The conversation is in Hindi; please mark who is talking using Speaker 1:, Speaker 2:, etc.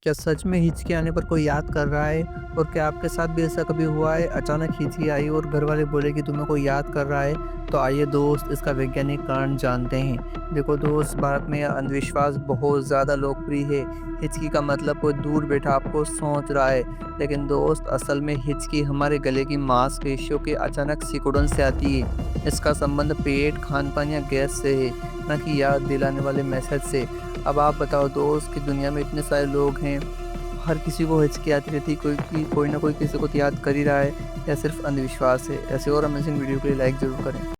Speaker 1: क्या सच में हिचकी आने पर कोई याद कर रहा है? और क्या आपके साथ भी ऐसा कभी हुआ है, अचानक हिचकी आई और घर वाले बोले कि तुम्हें कोई याद कर रहा है? तो आइए दोस्त इसका वैज्ञानिक कारण जानते हैं। देखो दोस्त, भारत में अंधविश्वास बहुत ज़्यादा लोकप्रिय है। हिचकी का मतलब कोई दूर बैठा आपको सोच रहा है। लेकिन दोस्त, असल में हिचकी हमारे गले की मांसपेशियों के अचानक सिकुड़न से आती है। इसका संबंध पेट, खान-पान या गैस से है, ना कि याद दिलाने वाले मैसेज से। अब आप बताओ दोस्त कि दुनिया में इतने सारे लोग हैं, हर किसी को हिचकी आती रहती है, कोई ना कोई किसी को तो याद कर ही रहा है, या सिर्फ अंधविश्वास है? ऐसे और अमेजिंग वीडियो के लिए लाइक ज़रूर करें।